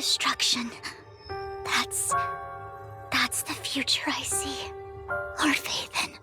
destruction. That's the future I see. Lord Phaethon.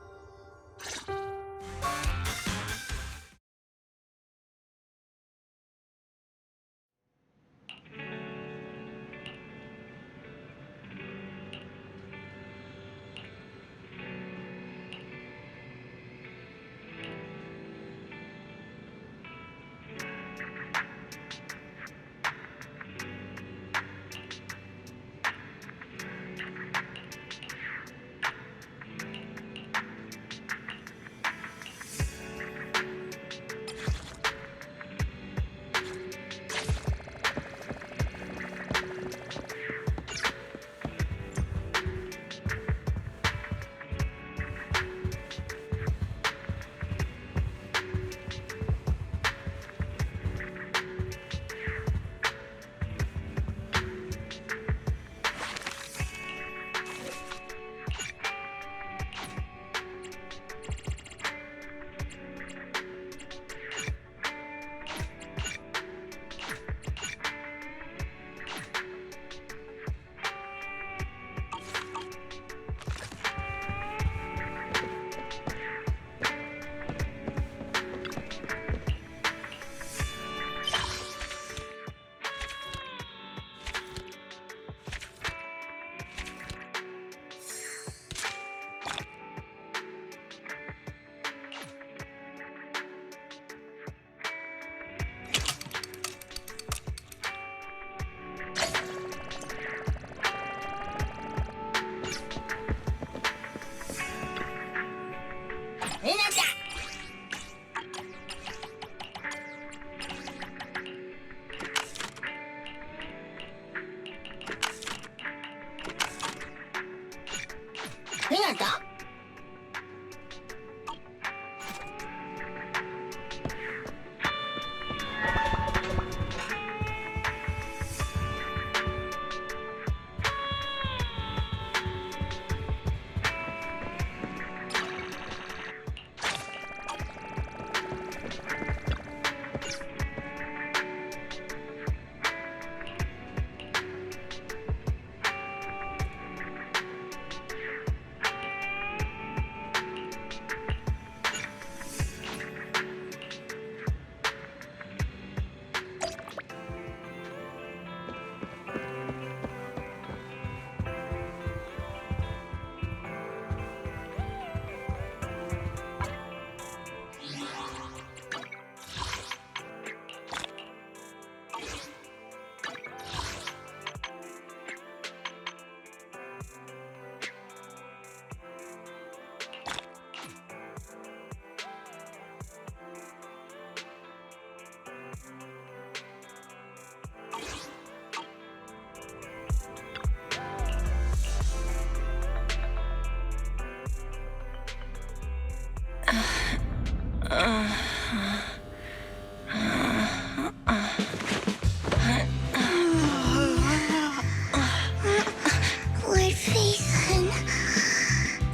Lord Phaethon,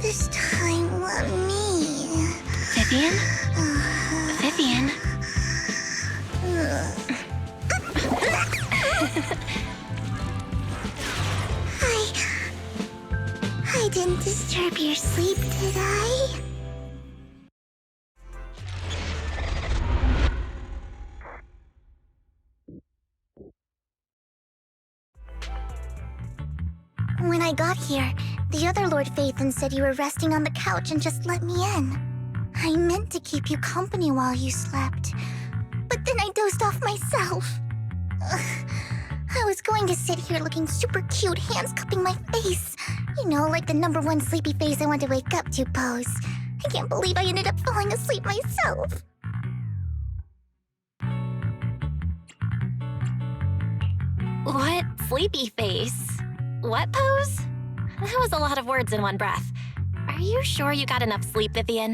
this time let me. Vivian? Vivian? I didn't disturb your sleep, did I? When I got here, the other Lord Phaethon said you were resting on the couch and just let me in. I meant to keep you company while you slept, but then I dozed off myself. Ugh. I was going to sit here looking super cute, hands cupping my face. You know, like the #1 sleepy face I want to wake up to pose. I can't believe I ended up falling asleep myself. What sleepy face? What pose? That was a lot of words in one breath. Are you sure you got enough sleep, Vivian?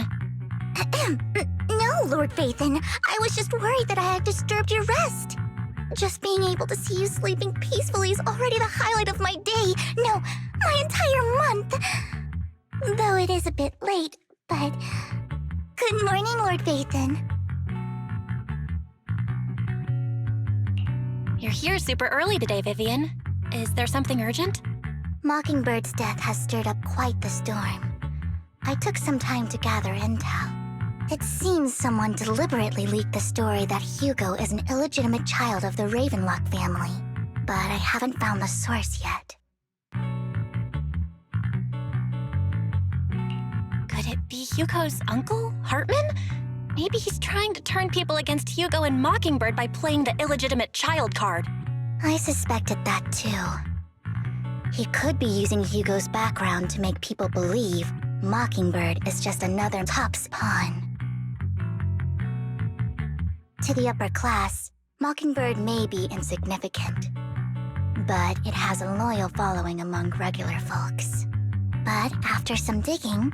No, Lord Phaethon. I was just worried that I had disturbed your rest. Just being able to see you sleeping peacefully is already the highlight of my day. No, my entire month. Though it is a bit late, but... Good morning, Lord Phaethon. You're here super early today, Vivian. Is there something urgent? Mockingbird's death has stirred up quite the storm. I took some time to gather intel. It seems someone deliberately leaked the story that Hugo is an illegitimate child of the Ravenlock family, but I haven't found the source yet. Could it be Hugo's uncle, Hartman? Maybe he's trying to turn people against Hugo and Mockingbird by playing the illegitimate child card. I suspected that too. He could be using Hugo's background to make people believe Mockingbird is just another Top's pawn. To the upper class, Mockingbird may be insignificant, but it has a loyal following among regular folks. But after some digging,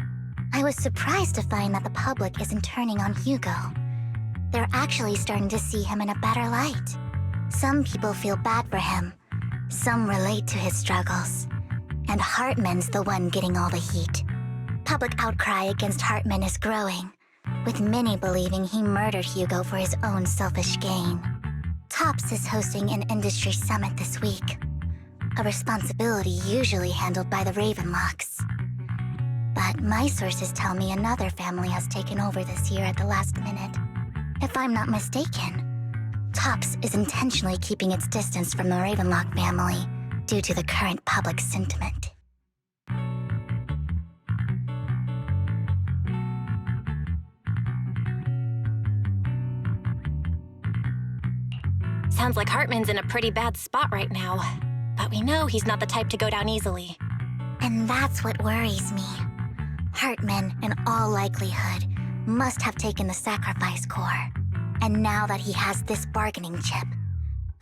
I was surprised to find that the public isn't turning on Hugo. They're actually starting to see him in a better light. Some people feel bad for him, some relate to his struggles, and Hartman's the one getting all the heat. Public outcry against Hartman is growing, with many believing he murdered Hugo for his own selfish gain. Tops is hosting an industry summit this week, a responsibility usually handled by the Ravenlocks. But my sources tell me another family has taken over this year at the last minute. If I'm not mistaken, Tops is intentionally keeping its distance from the Ravenlock family due to the current public sentiment. Sounds like Hartman's in a pretty bad spot right now. But we know he's not the type to go down easily. And that's what worries me. Hartman, in all likelihood, must have taken the sacrifice core. And now that he has this bargaining chip,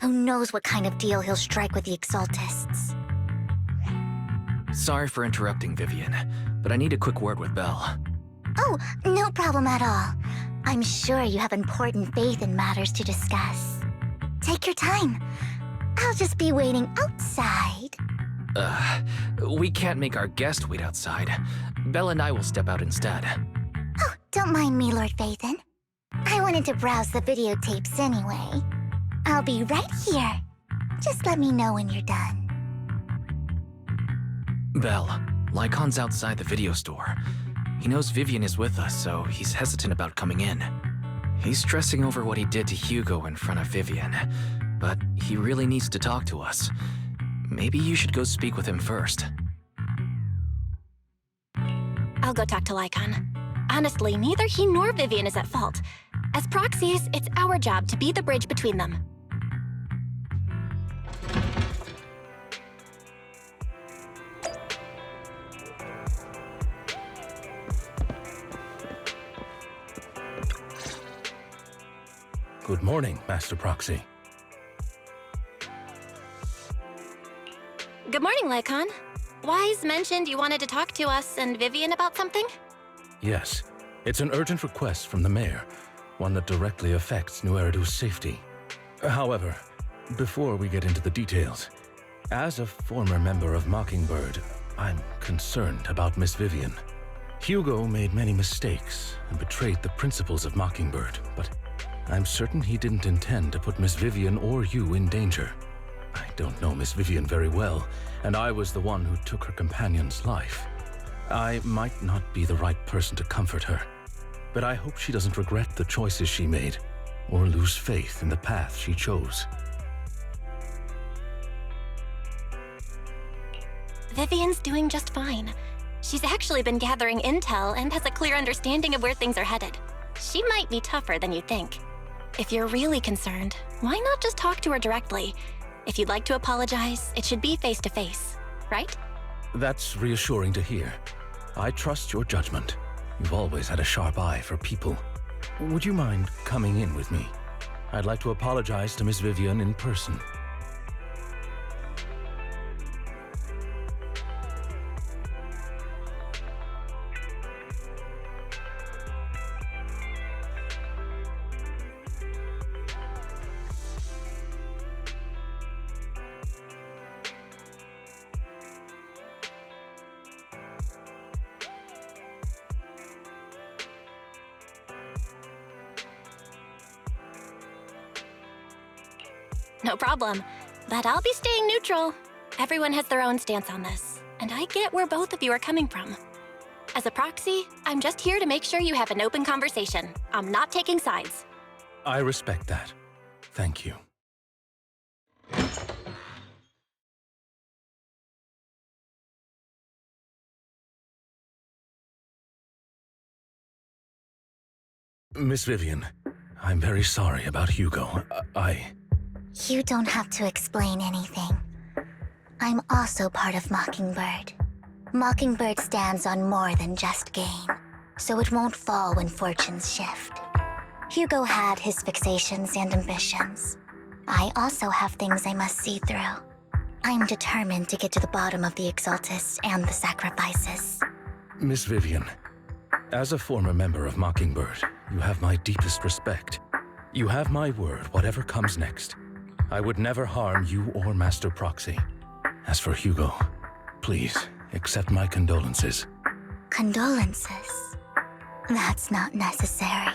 who knows what kind of deal he'll strike with the Exaltists. Sorry for interrupting, Vivian, but I need a quick word with Belle. Oh, no problem at all. I'm sure you have important faith in matters to discuss. Take your time. I'll just be waiting outside. We can't make our guest wait outside. Belle and I will step out instead. Oh, don't mind me, Lord Phaethon. I wanted to browse the videotapes anyway. I'll be right here. Just let me know when you're done. Belle, Lycon's outside the video store. He knows Vivian is with us, so he's hesitant about coming in. He's stressing over what he did to Hugo in front of Vivian, but he really needs to talk to us. Maybe you should go speak with him first. I'll go talk to Lycon. Honestly, neither he nor Vivian is at fault. As proxies, it's our job to be the bridge between them. Good morning, Master Proxy. Good morning, Lycon. Wise mentioned you wanted to talk to us and Vivian about something? Yes, it's an urgent request from the mayor, one that directly affects New Eridu's safety. However, before we get into the details, as a former member of Mockingbird, I'm concerned about Miss Vivian. Hugo made many mistakes and betrayed the principles of Mockingbird, but I'm certain he didn't intend to put Miss Vivian or you in danger. I don't know Miss Vivian very well, and I was the one who took her companion's life. I might not be the right person to comfort her, but I hope she doesn't regret the choices she made or lose faith in the path she chose. Vivian's doing just fine. She's actually been gathering intel and has a clear understanding of where things are headed. She might be tougher than you think. If you're really concerned, why not just talk to her directly? If you'd like to apologize, it should be face-to-face, right? That's reassuring to hear. I trust your judgment. You've always had a sharp eye for people. Would you mind coming in with me? I'd like to apologize to Miss Vivian in person. No problem. But I'll be staying neutral. Everyone has their own stance on this, and I get where both of you are coming from. As a proxy, I'm just here to make sure you have an open conversation. I'm not taking sides. I respect that. Thank you. Miss Vivian, I'm very sorry about Hugo. You don't have to explain anything. I'm also part of Mockingbird. Mockingbird stands on more than just gain, so it won't fall when fortunes shift. Hugo had his fixations and ambitions. I also have things I must see through. I'm determined to get to the bottom of the Exaltists and the sacrifices. Miss Vivian, as a former member of Mockingbird, you have my deepest respect. You have my word, whatever comes next. I would never harm you or Master Proxy. As for Hugo, please accept my condolences. Condolences? That's not necessary.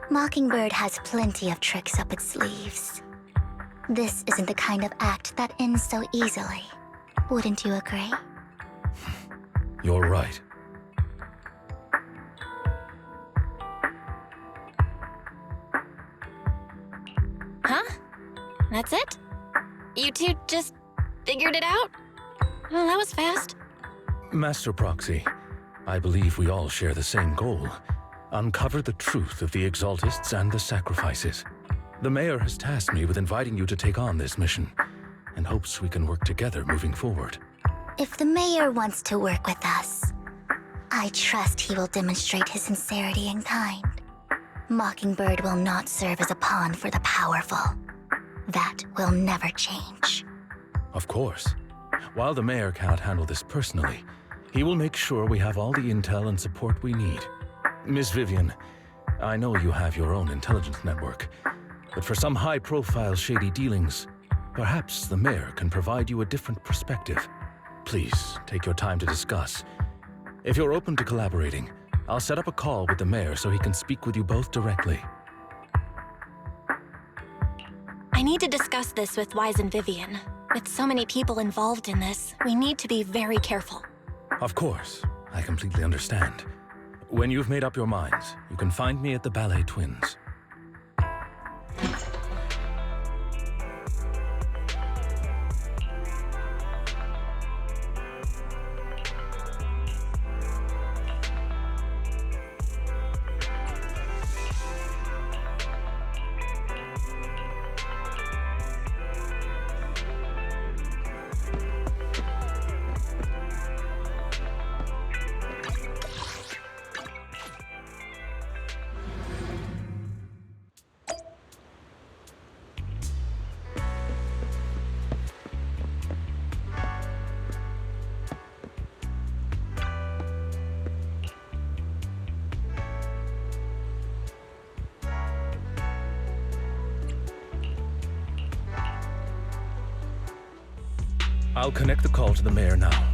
Mockingbird has plenty of tricks up its sleeves. This isn't the kind of act that ends so easily. Wouldn't you agree? You're right. Huh? That's it? You two just figured it out? Well, that was fast. Master Proxy, I believe we all share the same goal. Uncover the truth of the Exaltists and the sacrifices. The Mayor has tasked me with inviting you to take on this mission, and hopes we can work together moving forward. If the Mayor wants to work with us, I trust he will demonstrate his sincerity in kind. Mockingbird will not serve as a pawn for the powerful. That will never change. Of course. While the Mayor cannot handle this personally, he will make sure we have all the intel and support we need. Miss Vivian, I know you have your own intelligence network, but for some high-profile shady dealings, perhaps the Mayor can provide you a different perspective. Please, take your time to discuss. If you're open to collaborating, I'll set up a call with the Mayor so he can speak with you both directly. I need to discuss this with Wise and Vivian. With so many people involved in this, we need to be very careful. Of course, I completely understand. When you've made up your minds, you can find me at the Ballet Twins. I'll connect the call to the Mayor now.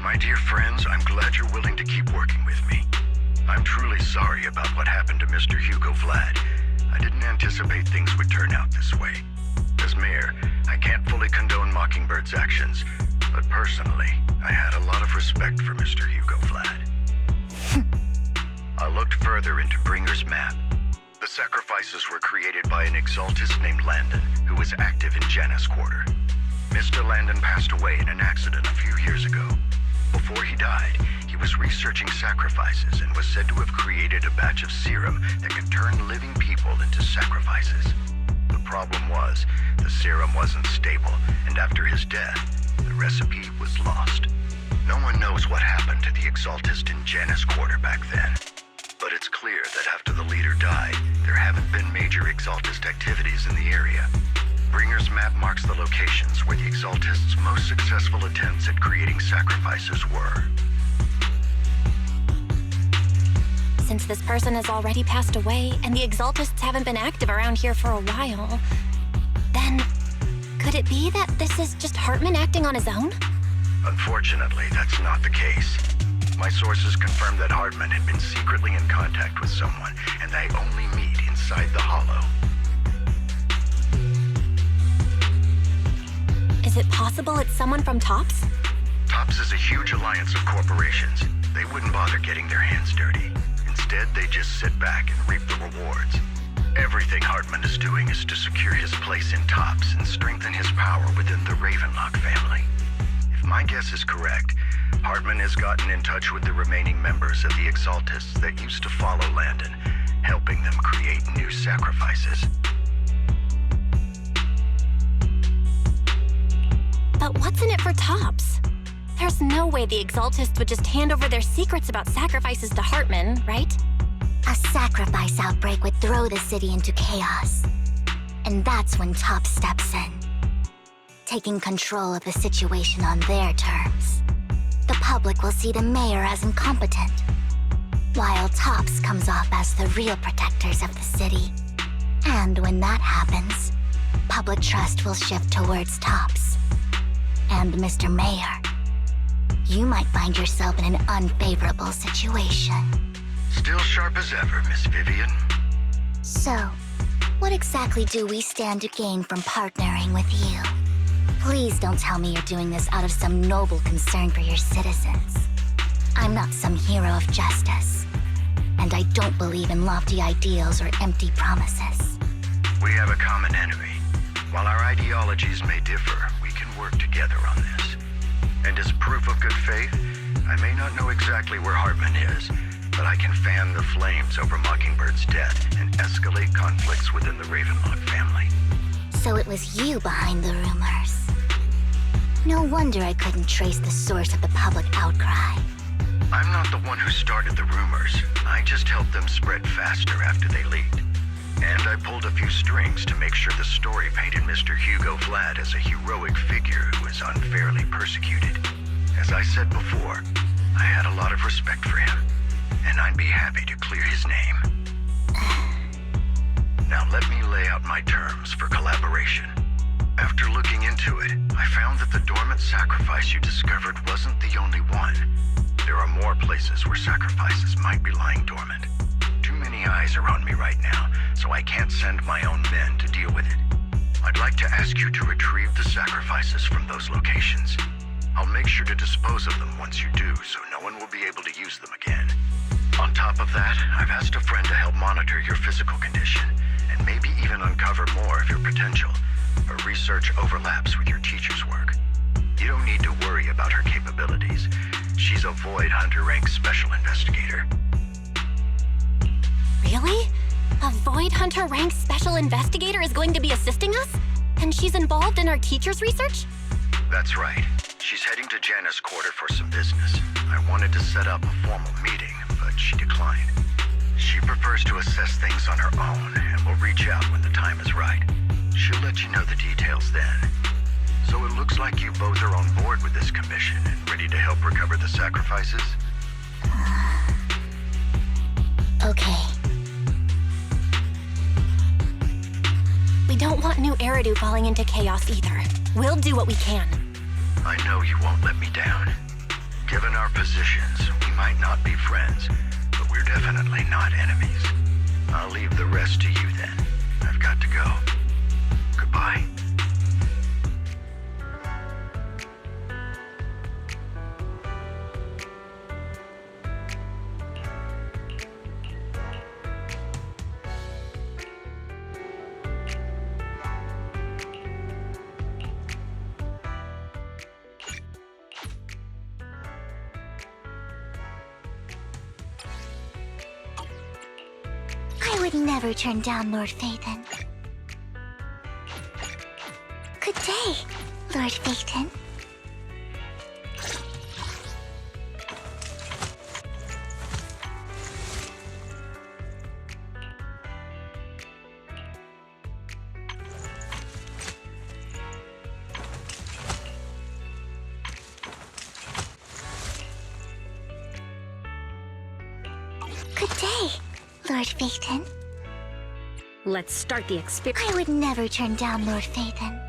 My dear friends, I'm glad you're willing to keep working with me. I'm truly sorry about what happened to Mr. Hugo Vlad. I didn't anticipate things would turn out this way. As Mayor, I can't fully condone Mockingbird's actions, but personally, I had a lot of respect for Mr. Hugo Vlad. I looked further into Bringer's map. The sacrifices were created by an Exaltist named Landon, who was active in Janus Quarter. Mr. Landon passed away in an accident a few years ago. Before he died, he was researching sacrifices and was said to have created a batch of serum that could turn living people into sacrifices. The problem was, the serum wasn't stable, and after his death, the recipe was lost. No one knows what happened to the Exaltist in Janus Quarter back then. But it's clear that after the leader died, there haven't been major Exaltist activities in the area. Bringer's map marks the locations where the Exaltists' most successful attempts at creating sacrifices were. Since this person has already passed away and the Exaltists haven't been active around here for a while, then could it be that this is just Hartman acting on his own? Unfortunately, that's not the case. My sources confirmed that Hartman had been secretly in contact with someone, and they only meet inside the Hollow. possible it's someone from TOPS? TOPS is a huge alliance of corporations. They wouldn't bother getting their hands dirty. Instead, they just sit back and reap the rewards. Everything Hartman is doing is to secure his place in TOPS and strengthen his power within the Ravenlock family. If my guess is correct, Hartman has gotten in touch with the remaining members of the Exaltists that used to follow Landon, helping them create new sacrifices. But what's in it for TOPS? There's no way the Exaltists would just hand over their secrets about sacrifices to Hartman, right? A sacrifice outbreak would throw the city into chaos. And that's when TOPS steps in, taking control of the situation on their terms. The public will see the mayor as incompetent, while TOPS comes off as the real protectors of the city. And when that happens, public trust will shift towards TOPS. And Mr. Mayor, you might find yourself in an unfavorable situation. Still sharp as ever, Miss Vivian. So, what exactly do we stand to gain from partnering with you? Please don't tell me you're doing this out of some noble concern for your citizens. I'm not some hero of justice, and I don't believe in lofty ideals or empty promises. We have a common enemy. While our ideologies may differ, we can work together on this. And as proof of good faith, I may not know exactly where Hartman is, but I can fan the flames over Mockingbird's death and escalate conflicts within the Ravenlock family. So it was you behind the rumors. No wonder I couldn't trace the source of the public outcry. I'm not the one who started the rumors. I just helped them spread faster after they leaked. And I pulled a few strings to make sure the story painted Mr. Hugo Vlad as a heroic figure who was unfairly persecuted. As I said before, I had a lot of respect for him, and I'd be happy to clear his name. Now let me lay out my terms for collaboration. After looking into it, I found that the dormant sacrifice you discovered wasn't the only one. There are more places where sacrifices might be lying dormant. Too many eyes are on me right now, so I can't send my own men to deal with it. I'd like to ask you to retrieve the sacrifices from those locations. I'll make sure to dispose of them once you do, so no one will be able to use them again. On top of that, I've asked a friend to help monitor your physical condition, and maybe even uncover more of your potential. Her research overlaps with your teacher's work. You don't need to worry about her capabilities. She's a Void Hunter rank special investigator. Really? A Void Hunter rank special investigator is going to be assisting us? And she's involved in our teacher's research? That's right. She's heading to Janna's quarter for some business. I wanted to set up a formal meeting, but she declined. She prefers to assess things on her own and will reach out when the time is right. She'll let you know the details then. So it looks like you both are on board with this commission and ready to help recover the sacrifices? Okay. We don't want new Eridu falling into chaos either. We'll do what we can. I know you won't let me down. Given our positions, we might not be friends, but we're definitely not enemies. I'll leave the rest to you then. I've got to go. Goodbye. I would never turn down Lord Phaethon. Good day, Lord Phaethon. Good day, Lord Phaethon. Let's start the experience. I would never turn down Lord Phaethon.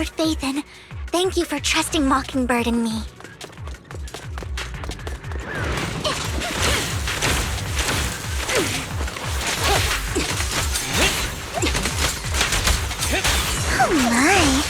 Lord Phaethon, thank you for trusting Mockingbird and me. Oh my.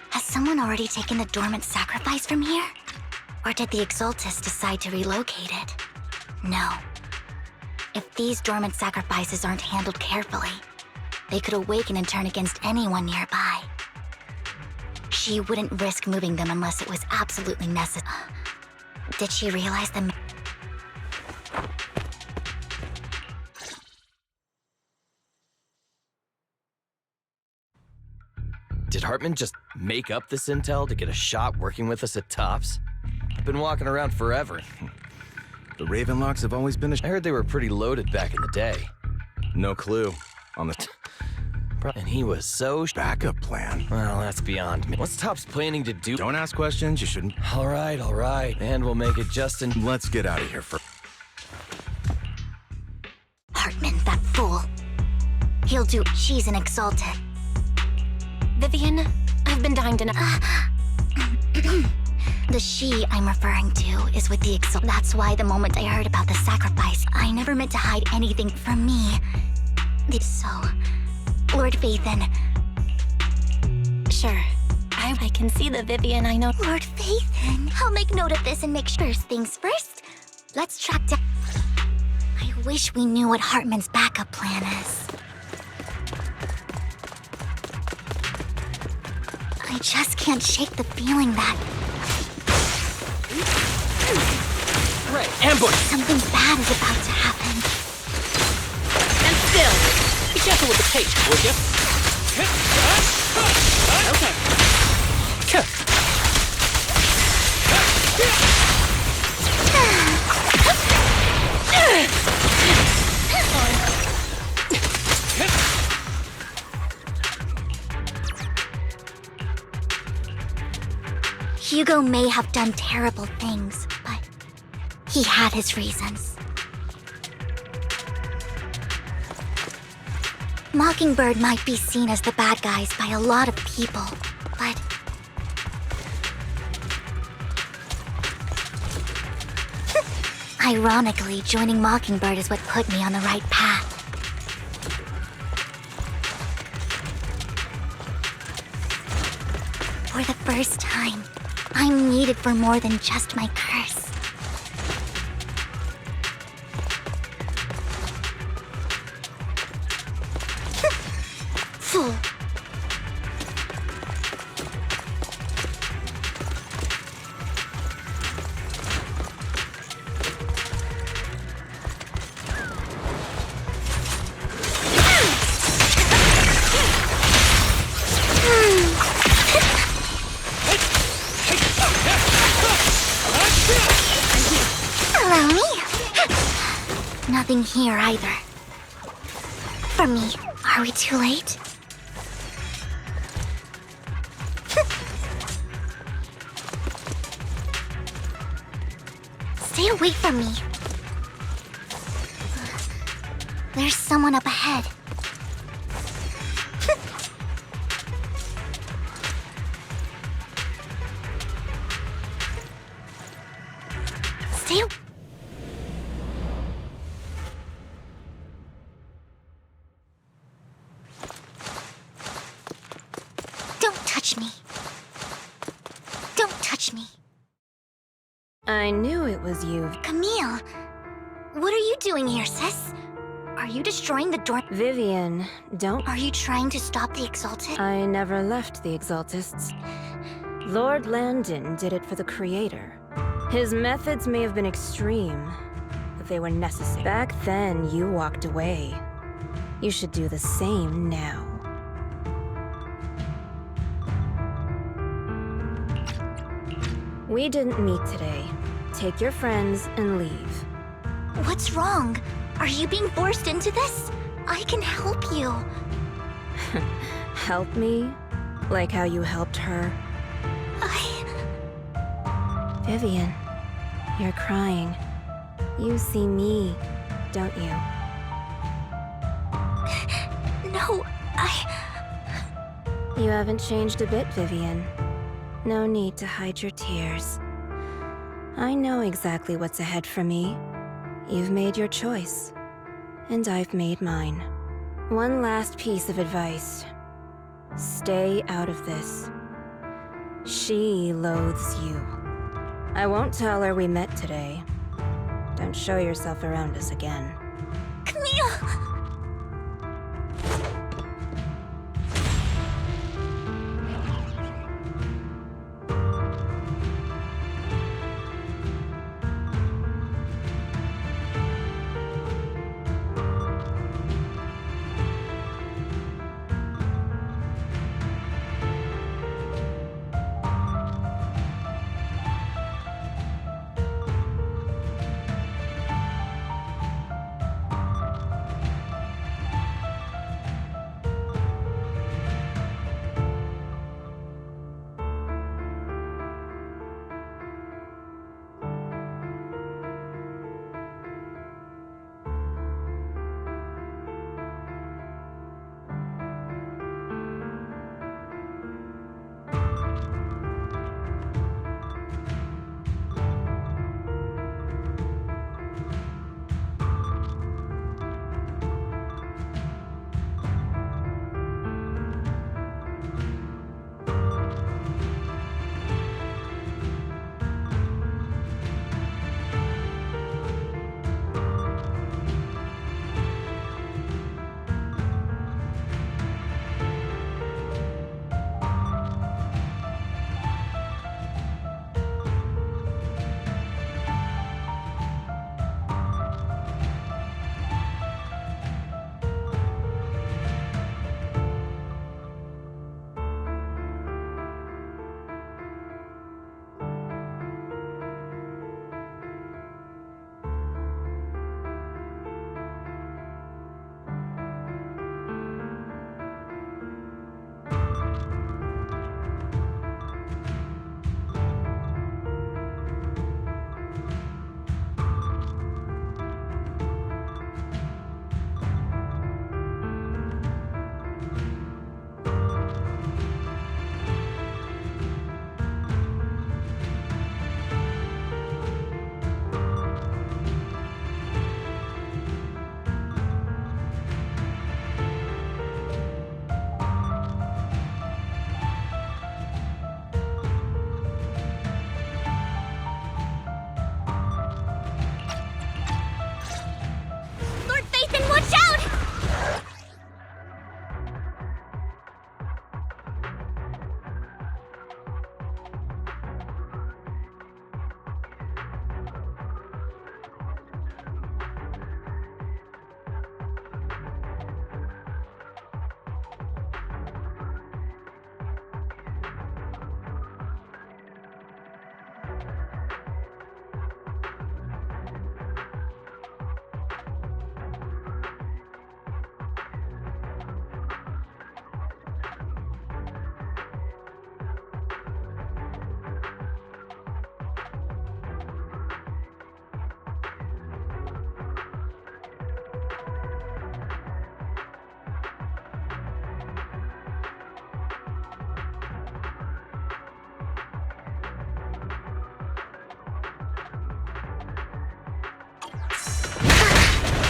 Has someone already taken the dormant sacrifice from here? Or did the Exaltus decide to relocate it? No. If these dormant sacrifices aren't handled carefully, they could awaken and turn against anyone nearby. She wouldn't risk moving them unless it was absolutely necessary. Did she realize the... Did Hartman just make up this intel to get a shot working with us at Tops? I've been walking around forever. The Ravenlocks have always been I heard they were pretty loaded back in the day. no clue on the And he was so backup plan. Well, that's beyond me. What's Tops planning to do? Don't ask questions, you shouldn't. All right. And we'll make it just in... Let's get out of here first. Hartman, that fool. He'll do... She's an Exalted. Vivian, I've been dying to know. The she I'm referring to is with the Exalt. That's why the moment I heard about the sacrifice, I never meant to hide anything from me. So, Lord Phaethon. Sure. I can see the Vivian I know. Lord Phaethon. I'll make note of this and make sure. First things first, let's track down... I wish we knew what Hartman's backup plan is. I just can't shake the feeling that... Right, ambush! something bad is about to happen. And still, be careful with the tape, would you? Hugo may have done terrible things, but he had his reasons. Mockingbird might be seen as the bad guys by a lot of people, but... Ironically, joining Mockingbird is what put me on the right path. For the first time, I'm needed for more than just my curse. Fool. Allow me. Nothing here either. For me, are we too late? Stay away from me. There's someone up ahead. Stay. Don't touch me. Don't touch me. I knew it was you. Camille, what are you doing here, sis? Are you destroying the door? Vivian, don't... Are you trying to stop the Exalted? I never left the Exaltists. Lord Landon did it for the Creator. His methods may have been extreme, but they were necessary. Back then, you walked away. You should do the same now. We didn't meet today take your friends and leave. What's wrong? Are you being forced into this? I can help you. Help me? Like how you helped her? Vivian, you're crying. You see me, don't you? No, You haven't changed a bit, Vivian. No need to hide your tears. I know exactly what's ahead for me. You've made your choice, and I've made mine. One last piece of advice. Stay out of this. She loathes you. I won't tell her we met today. Don't show yourself around us again. Camille!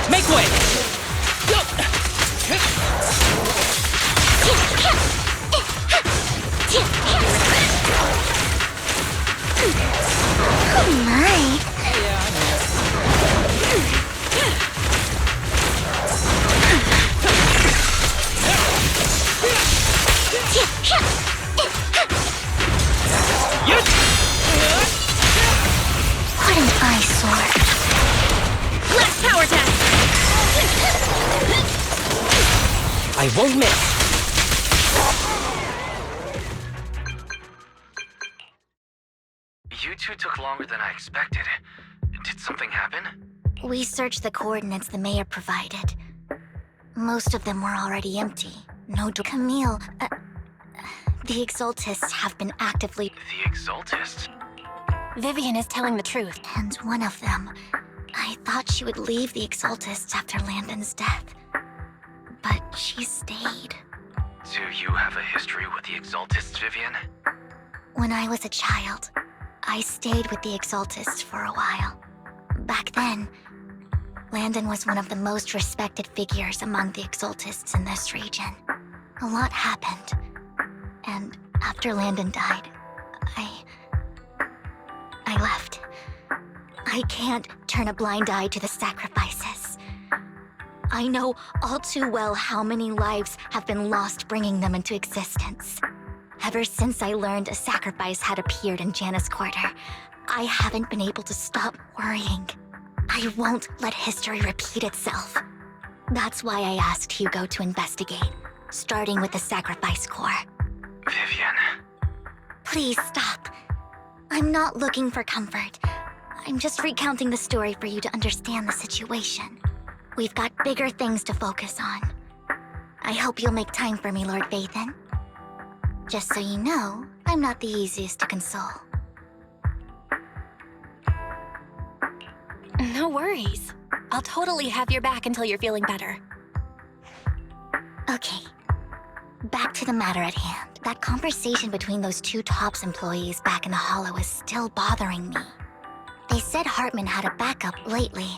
Make way! Go! Oh my. What an eyesore. Last power attack! I won't miss. You two actually took longer than I expected. Did something happen? We searched the coordinates the mayor provided. Most of them were already empty. Camille, the Exaltists have been actively... The Exaltists? Vivian is telling the truth. And one of them, I thought she would leave the Exaltists after Landon's death. But she stayed. Do you have a history with the Exaltists, Vivian? When I was a child, I stayed with the Exaltists for a while. Back then, Landon was one of the most respected figures among the Exaltists in this region. A lot happened. And after Landon died, I left. I can't turn a blind eye to the sacrifices. I know all too well how many lives have been lost bringing them into existence. Ever since I learned a sacrifice had appeared in Janus Quarter, I haven't been able to stop worrying. I won't let history repeat itself. That's why I asked Hugo to investigate, starting with the Sacrifice Corps. Vivian. Please stop. I'm not looking for comfort. I'm just recounting the story for you to understand the situation. We've got bigger things to focus on. I hope you'll make time for me, Lord Vathan. Just so you know, I'm not the easiest to console. No worries. I'll totally have your back until you're feeling better. Okay. Back to the matter at hand. That conversation between those two TOPS employees back in the Hollow is still bothering me. They said Hartman had a backup lately.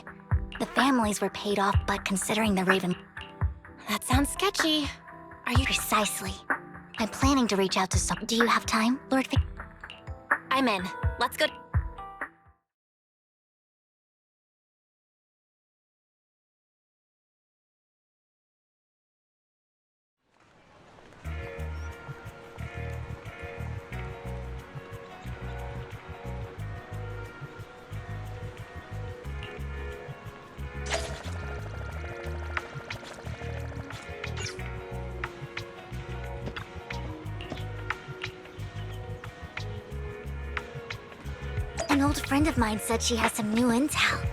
The families were paid off, but considering the Raven... That sounds sketchy. Are you... Precisely. I'm planning to reach out to some... Do you have time, Lord Vic? I'm in. Let's go... An old friend of mine said she has some new intel.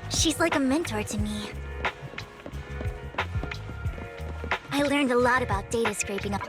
She's like a mentor to me. I learned a lot about data scraping up.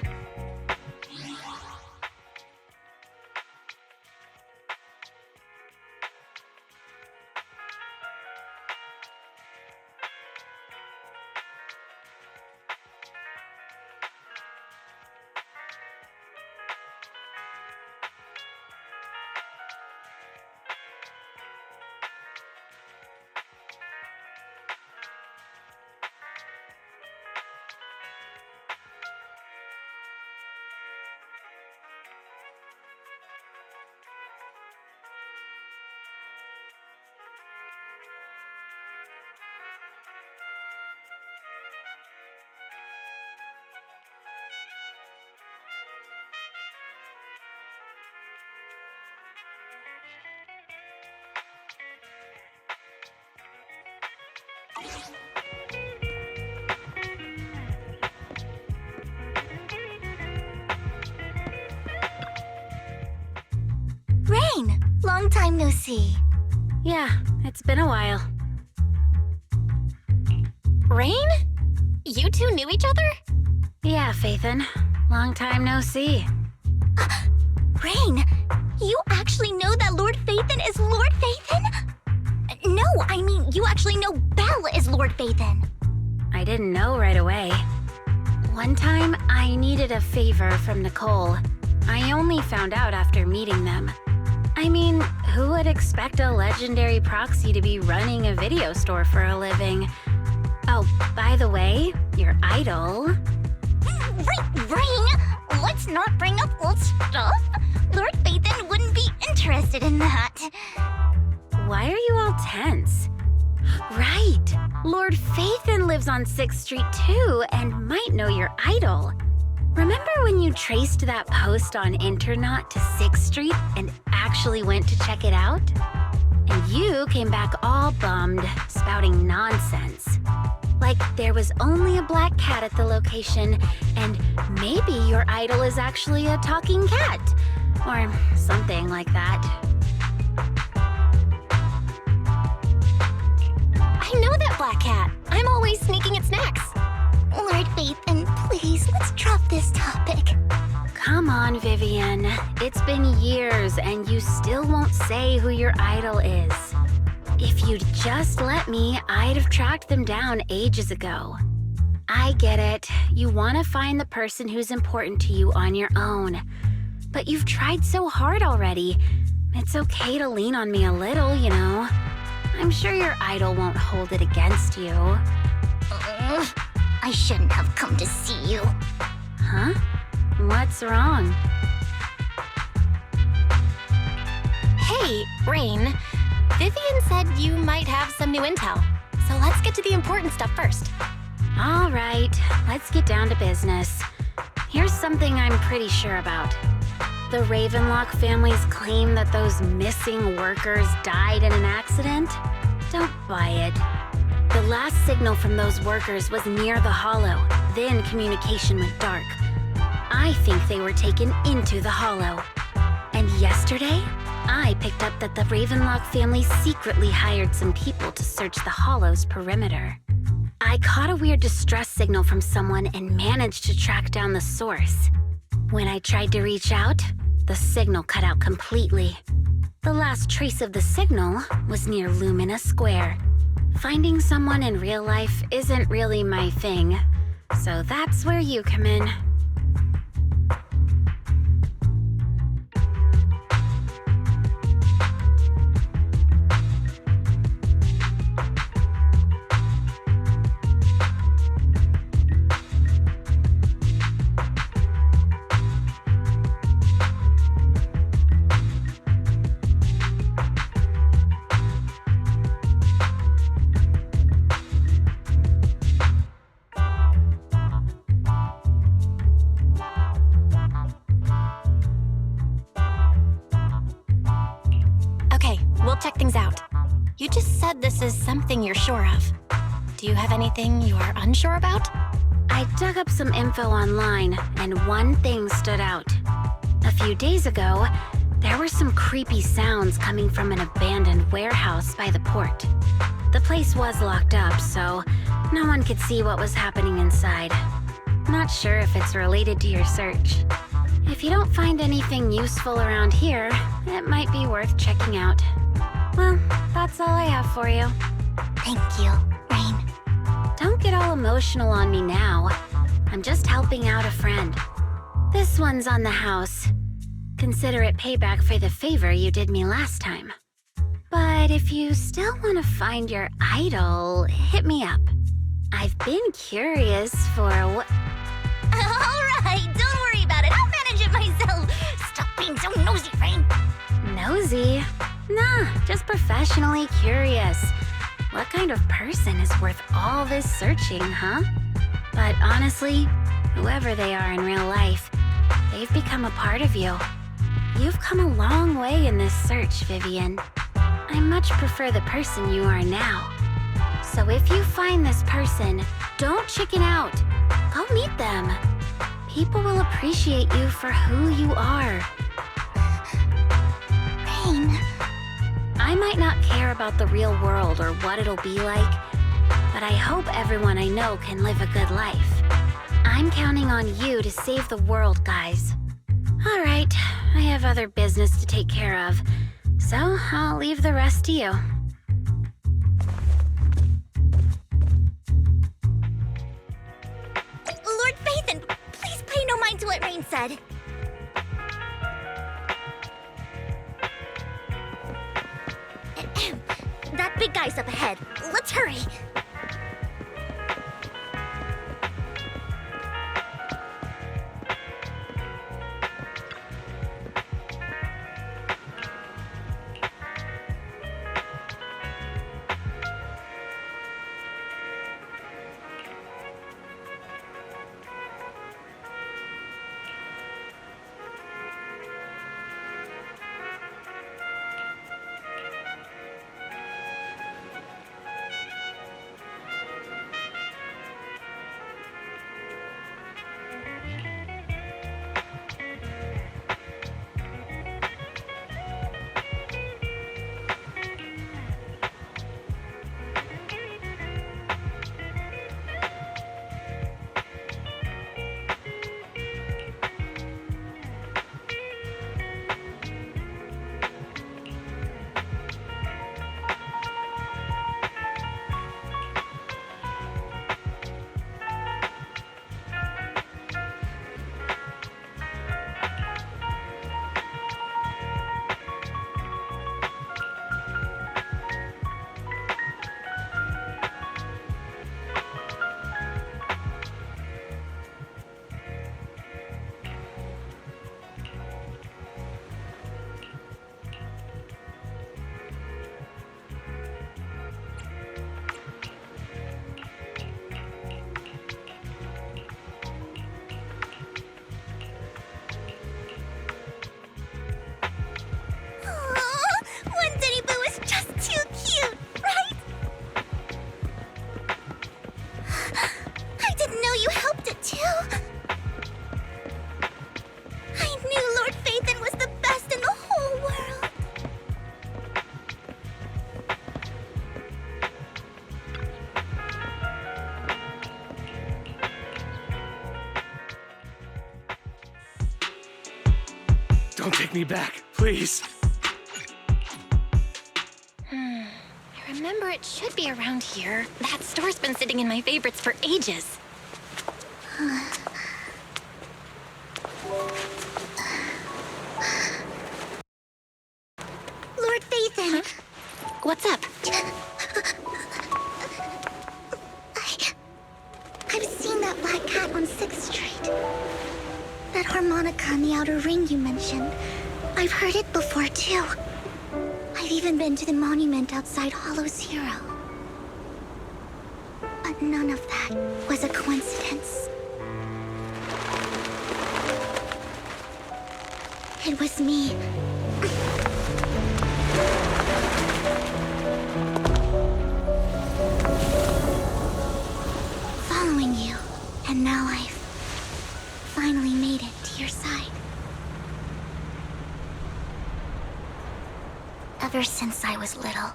Rain! Long time no see. Yeah, it's been a while. Rain? You two knew each other? Yeah, Phaethon. Long time no see. Rain, you actually know that Lord Phaethon is Lord Phaethon? No, I mean, you actually know Belle is Lord Phaethon. I didn't know right away. One time, I needed a favor from Nicole. I only found out after meeting them. I mean, who would expect a legendary proxy to be running a video store for a living? Oh, by the way, your idol... Rain, let's not bring up old stuff. Lord Phaethon wouldn't be interested in that. Why are you all tense? Right! Lord Phaethon lives on 6th Street too, and might know your idol. Remember when you traced that post on Internaut to 6th Street and actually went to check it out? And you came back all bummed, spouting nonsense. Like there was only a black cat at the location, and maybe your idol is actually a talking cat. Or something like that. I know that black cat. I'm always sneaking at snacks. Lord Phaethon, please, let's drop this topic. Come on, Vivian. It's been years and you still won't say who your idol is. If you'd just let me, I'd have tracked them down ages ago. I get it. You want to find the person who's important to you on your own. But you've tried so hard already. It's okay to lean on me a little, you know. I'm sure your idol won't hold it against you. I shouldn't have come to see you. Huh? What's wrong? Hey, Rain. Vivian said you might have some new intel. So let's get to the important stuff first. All right, let's get down to business. Here's something I'm pretty sure about. The Ravenlock family's claim that those missing workers died in an accident? Don't buy it. The last signal from those workers was near the Hollow. Then communication went dark. I think they were taken into the Hollow. And yesterday, I picked up that the Ravenlock family secretly hired some people to search the Hollow's perimeter. I caught a weird distress signal from someone and managed to track down the source. When I tried to reach out, the signal cut out completely. The last trace of the signal was near Lumina Square. Finding someone in real life isn't really my thing, so that's where you come in. We'll check things out. You just said this is something you're sure of. Do you have anything you are unsure about? I dug up some info online, and one thing stood out. A few days ago, there were some creepy sounds coming from an abandoned warehouse by the port. The place was locked up, so no one could see what was happening inside. Not sure if it's related to your search. If you don't find anything useful around here, it might be worth checking out. Well, that's all I have for you. Thank you, Rain. Don't get all emotional on me now. I'm just helping out a friend. This one's on the house. Consider it payback for the favor you did me last time. But if you still want to find your idol, hit me up. I've been curious for what... Alright, don't worry about it. I'll manage it myself. Stop being so nosy, Rain. Nosy? Nah, just professionally curious. What kind of person is worth all this searching, huh? But honestly, whoever they are in real life, they've become a part of you. You've come a long way in this search, Vivian. I much prefer the person you are now. So if you find this person, don't chicken out. Go meet them. People will appreciate you for who you are. Rain. I might not care about the real world or what it'll be like, but I hope everyone I know can live a good life. I'm counting on you to save the world, guys. All right, I have other business to take care of, so I'll leave the rest to you. Lord Phaethon, please pay no mind to what Rain said. That big guy's up ahead. Let's hurry. me back, please. I remember it should be around here. That store's been sitting in my favorites for ages. Lord Phaethon! What's up? I've seen that black cat on 6th Street. That harmonica in the outer ring you mentioned. I've heard it before, too. I've even been to the monument outside Hollow Zero. But none of that was a coincidence. It was me. Following you, and now I've finally made it to your side. Ever since I was little,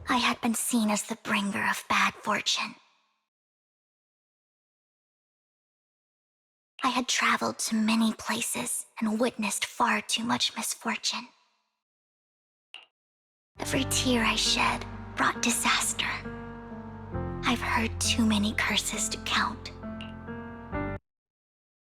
I had been seen as the bringer of bad fortune. I had traveled to many places and witnessed far too much misfortune. Every tear I shed brought disaster. I've heard too many curses to count.